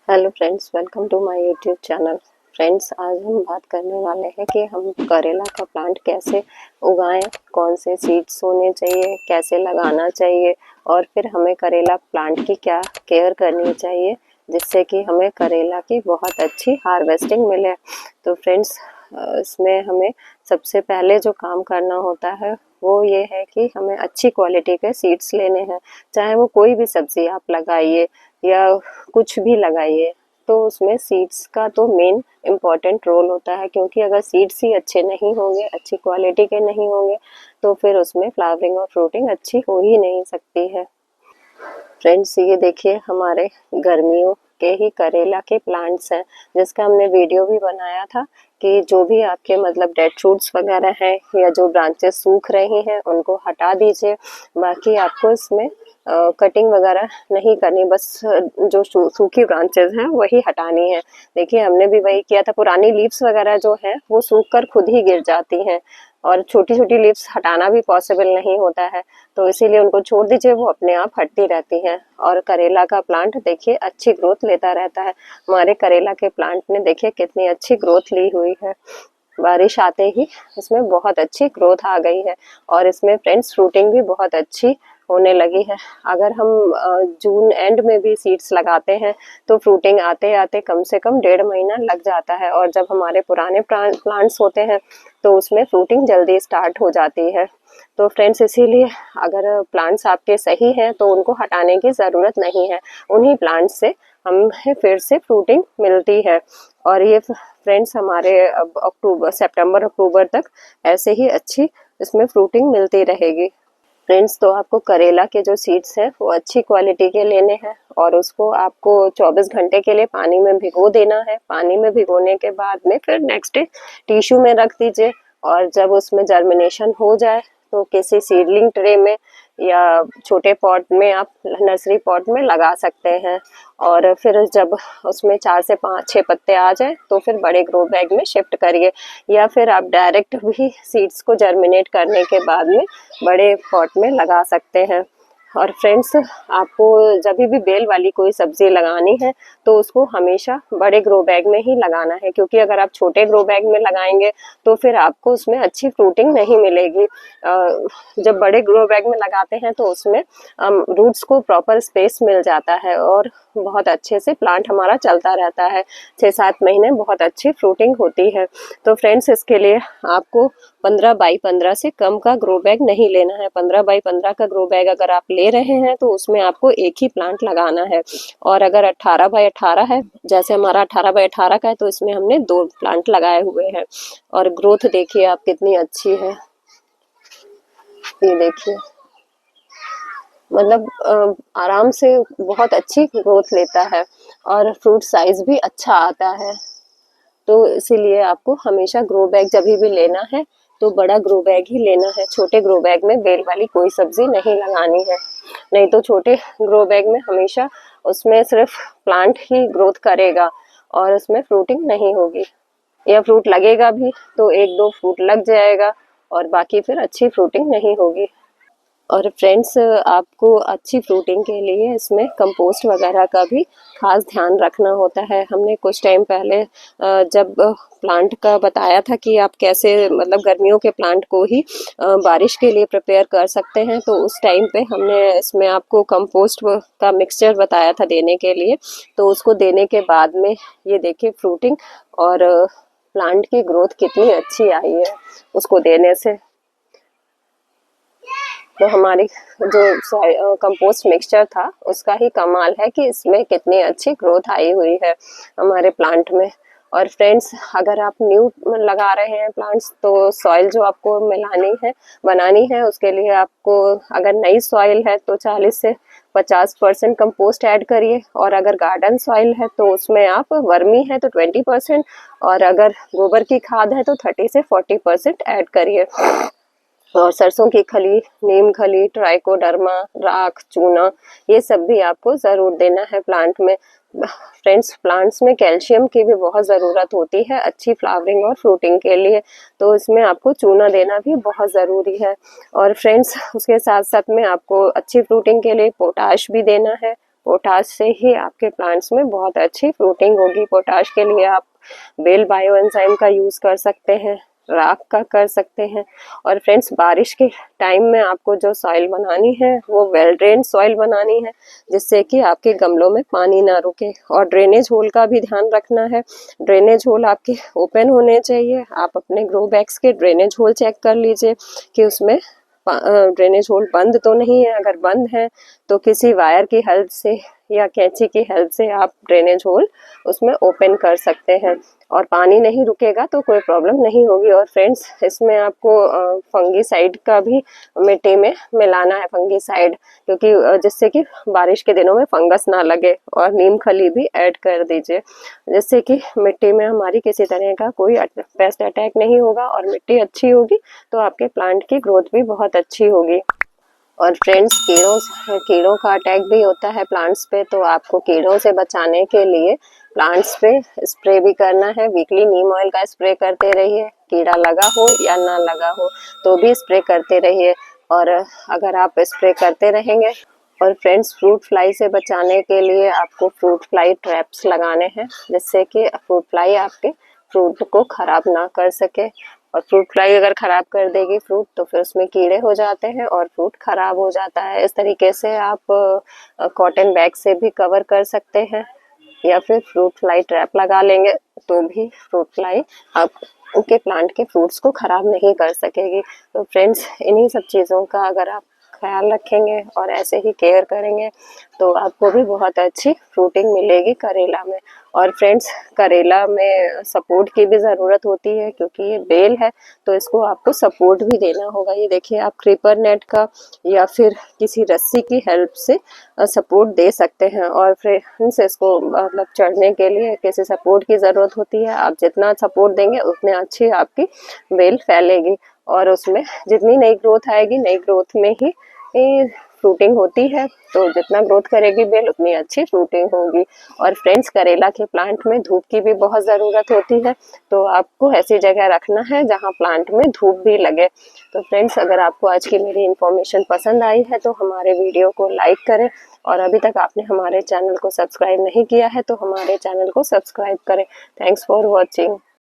Hello friends, welcome to my YouTube channel. Friends, आज हम बात करने वाले हैं कि हम करेला का प्लांट कैसे उगाएं, कौन से सीड्स होने चाहिए, कैसे लगाना चाहिए और फिर हमें करेला प्लांट की क्या केयर करनी चाहिए जिससे कि हमें करेला की बहुत अच्छी हार्वेस्टिंग मिले। तो फ्रेंड्स, इसमें हमें सबसे पहले जो काम करना होता है वो ये है कि हमें अच्छी क्वालिटी के सीड्स लेने हैं। चाहे वो कोई भी सब्जी आप लगाइए या कुछ भी लगाइए, तो उसमें सीड्स का तो मेन इम्पॉर्टेंट रोल होता है, क्योंकि अगर सीड्स ही अच्छे नहीं होंगे, अच्छी क्वालिटी के नहीं होंगे, तो फिर उसमें फ्लावरिंग और फ्रूटिंग अच्छी हो ही नहीं सकती है। फ्रेंड्स, ये देखिए हमारे गर्मियों के ही करेला के प्लांट्स हैं, जिसका हमने वीडियो भी बनाया था कि जो भी आपके मतलब डेड फ्रूट्स वगैरह हैं या जो ब्रांचेस सूख रही हैं उनको हटा दीजिए। बाकी आपको इसमें कटिंग वगैरह नहीं करनी, बस जो सूखी ब्रांचेस हैं वही हटानी है। देखिए हमने भी वही किया था, पुरानी लीव्स वगैरह जो है वो सूख कर खुद ही गिर जाती हैं और छोटी छोटी लीव्स हटाना भी पॉसिबल नहीं होता है, तो इसीलिए उनको छोड़ दीजिए, वो अपने आप हटती रहती हैं। और करेला का प्लांट देखिए अच्छी ग्रोथ लेता रहता है। हमारे करेला के प्लांट ने देखिए कितनी अच्छी ग्रोथ ली हुई है, बारिश आते ही इसमें बहुत अच्छी ग्रोथ आ गई है और इसमें फ्रेंड्स फ्रूटिंग भी बहुत अच्छी होने लगी है। अगर हम जून एंड में भी सीड्स लगाते हैं तो फ्रूटिंग आते आते कम से कम 1.5 महीना लग जाता है, और जब हमारे पुराने प्लांट्स होते हैं तो उसमें फ्रूटिंग जल्दी स्टार्ट हो जाती है। तो फ्रेंड्स, इसीलिए अगर प्लांट्स आपके सही हैं तो उनको हटाने की ज़रूरत नहीं है, उन्हीं प्लांट्स से हमें फिर से फ्रूटिंग मिलती है। और ये फ्रेंड्स हमारे अब सितंबर अक्टूबर तक ऐसे ही अच्छी इसमें फ्रूटिंग मिलती रहेगी। फ्रेंड्स, तो आपको करेला के जो सीड्स हैं वो अच्छी क्वालिटी के लेने हैं और उसको आपको 24 घंटे के लिए पानी में भिगो देना है। पानी में भिगोने के बाद में फिर नेक्स्ट डे टिश्यू में रख दीजिए, और जब उसमें जर्मिनेशन हो जाए तो किसी सीडलिंग ट्रे में या छोटे पॉट में, आप नर्सरी पॉट में लगा सकते हैं। और फिर जब उसमें 4 से 5-6 पत्ते आ जाए तो फिर बड़े ग्रो बैग में शिफ्ट करिए, या फिर आप डायरेक्ट भी सीड्स को जर्मिनेट करने के बाद में बड़े पॉट में लगा सकते हैं। और फ्रेंड्स, आपको जब भी बेल वाली कोई सब्जी लगानी है तो उसको हमेशा बड़े ग्रो बैग में ही लगाना है, क्योंकि अगर आप छोटे ग्रो बैग में लगाएंगे तो फिर आपको उसमें अच्छी फ्रूटिंग नहीं मिलेगी। जब बड़े ग्रो बैग में लगाते हैं तो उसमें रूट्स को प्रॉपर स्पेस मिल जाता है और बहुत अच्छे से प्लांट हमारा चलता रहता है। 6-7 महीने बहुत अच्छी फ्रूटिंग होती है। तो फ्रेंड्स, इसके लिए आपको 15 बाई 15 से कम का ग्रो बैग नहीं लेना है। 15 बाई 15 का ग्रो बैग अगर आप ले रहे हैं तो उसमें आपको एक ही प्लांट लगाना है, और अगर 18 बाई 18 है, जैसे हमारा 18 बाई 18 का है, तो इसमें हमने 2 प्लांट लगाए हुए हैं। और ग्रोथ देखिए आप कितनी अच्छी है, ये देखिए मतलब आराम से बहुत अच्छी ग्रोथ लेता है और फ्रूट साइज भी अच्छा आता है। तो इसीलिए आपको हमेशा ग्रो बैग जब भी लेना है तो बड़ा ग्रो बैग ही लेना है। छोटे ग्रो बैग में बेल वाली कोई सब्जी नहीं लगानी है, नहीं तो छोटे ग्रो बैग में हमेशा उसमें सिर्फ प्लांट ही ग्रोथ करेगा और उसमें फ्रूटिंग नहीं होगी, या फ्रूट लगेगा भी तो 1-2 फ्रूट लग जाएगा और बाकी फिर अच्छी फ्रूटिंग नहीं होगी। और फ्रेंड्स, आपको अच्छी फ्रूटिंग के लिए इसमें कंपोस्ट वगैरह का भी खास ध्यान रखना होता है। हमने कुछ टाइम पहले जब प्लांट का बताया था कि आप कैसे मतलब गर्मियों के प्लांट को ही बारिश के लिए प्रिपेयर कर सकते हैं, तो उस टाइम पे हमने इसमें आपको कंपोस्ट का मिक्सचर बताया था देने के लिए। तो उसको देने के बाद में ये देखिए फ्रूटिंग और प्लांट की ग्रोथ कितनी अच्छी आई है उसको देने से। तो हमारी जो कंपोस्ट मिक्सचर था उसका ही कमाल है कि इसमें कितनी अच्छी ग्रोथ आई हुई है हमारे प्लांट में। और फ्रेंड्स, अगर आप न्यू लगा रहे हैं प्लांट्स तो सॉइल जो आपको बनानी है उसके लिए आपको, अगर नई सॉइल है तो 40 से 50% कंपोस्ट ऐड करिए, और अगर गार्डन सॉइल है तो उसमें आप वर्मी है तो 20%, और अगर गोबर की खाद है तो 30 से 40% ऐड करिए। और सरसों की खली, नीम खली, ट्राइकोडर्मा, राख, चूना, ये सब भी आपको ज़रूर देना है प्लांट में। फ्रेंड्स, प्लांट्स में कैल्शियम की भी बहुत ज़रूरत होती है अच्छी फ्लावरिंग और फ्रूटिंग के लिए, तो इसमें आपको चूना देना भी बहुत ज़रूरी है। और फ्रेंड्स, उसके साथ साथ में आपको अच्छी फ्रूटिंग के लिए पोटाश भी देना है, पोटाश से ही आपके प्लांट्स में बहुत अच्छी फ्रूटिंग होगी। पोटाश के लिए आप बेल बायो एंजाइम का यूज़ कर सकते हैं, राख का कर सकते हैं। और फ्रेंड्स, बारिश के टाइम में आपको जो सॉइल बनानी है वो वेल ड्रेन सॉइल बनानी है, जिससे कि आपके गमलों में पानी ना रुके। और ड्रेनेज होल का भी ध्यान रखना है, ड्रेनेज होल आपके ओपन होने चाहिए। आप अपने ग्रो बैग्स के ड्रेनेज होल चेक कर लीजिए कि उसमें ड्रेनेज होल बंद तो नहीं है। अगर बंद है तो किसी वायर की हेल्प से या कैंची की हेल्प से आप ड्रेनेज होल उसमें ओपन कर सकते हैं, और पानी नहीं रुकेगा तो कोई प्रॉब्लम नहीं होगी। और फ्रेंड्स, इसमें आपको फंगीसाइड का भी मिट्टी में मिलाना है, फंगीसाइड, क्योंकि जिससे कि बारिश के दिनों में फंगस ना लगे। और नीम खली भी ऐड कर दीजिए, जिससे कि मिट्टी में हमारी किसी तरह का कोई पेस्ट अटैक नहीं होगा और मिट्टी अच्छी होगी तो आपके प्लांट की ग्रोथ भी बहुत अच्छी होगी। और फ्रेंड्स, कीड़ों का अटैक भी होता है प्लांट्स पे, तो आपको कीड़ों से बचाने के लिए प्लांट्स पे स्प्रे भी करना है। वीकली नीम ऑयल का स्प्रे करते रहिए, कीड़ा लगा हो या ना लगा हो तो भी स्प्रे करते रहिए। और अगर आप स्प्रे करते रहेंगे। और फ्रेंड्स, फ्रूट फ्लाई से बचाने के लिए आपको फ्रूट फ्लाई ट्रैप्स लगाने हैं, जिससे कि फ्रूट फ्लाई आपके फ्रूट को खराब ना कर सके। और फ्रूट फ्लाई अगर खराब कर देगी फ्रूट तो फिर उसमें कीड़े हो जाते हैं और फ्रूट खराब हो जाता है। इस तरीके से आप कॉटन बैग से भी कवर कर सकते हैं, या फिर फ्रूट फ्लाई ट्रैप लगा लेंगे तो भी फ्रूट फ्लाई आप उनके प्लांट के फ्रूट्स को खराब नहीं कर सकेगी। तो फ्रेंड्स, इन्हीं सब चीज़ों का अगर आप ख्याल रखेंगे और ऐसे ही केयर करेंगे तो आपको भी बहुत अच्छी फ्रूटिंग मिलेगी करेला में। और फ्रेंड्स, करेला में सपोर्ट की भी ज़रूरत होती है, क्योंकि ये बेल है तो इसको आपको सपोर्ट भी देना होगा। ये देखिए, आप क्रीपर नेट का या फिर किसी रस्सी की हेल्प से सपोर्ट दे सकते हैं। और फ्रेंड्स, इसको मतलब चढ़ने के लिए किसी सपोर्ट की ज़रूरत होती है। आप जितना सपोर्ट देंगे उतने अच्छी आपकी बेल फैलेगी, और उसमें जितनी नई ग्रोथ आएगी, नई ग्रोथ में ही फ्रूटिंग होती है। तो जितना ग्रोथ करेगी बेल उतनी अच्छी फ्रूटिंग होगी। और फ्रेंड्स, करेला के प्लांट में धूप की भी बहुत ज़रूरत होती है, तो आपको ऐसी जगह रखना है जहाँ प्लांट में धूप भी लगे। तो फ्रेंड्स, अगर आपको आज की मेरी इन्फॉर्मेशन पसंद आई है तो हमारे वीडियो को लाइक करें, और अभी तक आपने हमारे चैनल को सब्सक्राइब नहीं किया है तो हमारे चैनल को सब्सक्राइब करें। Thanks for watching.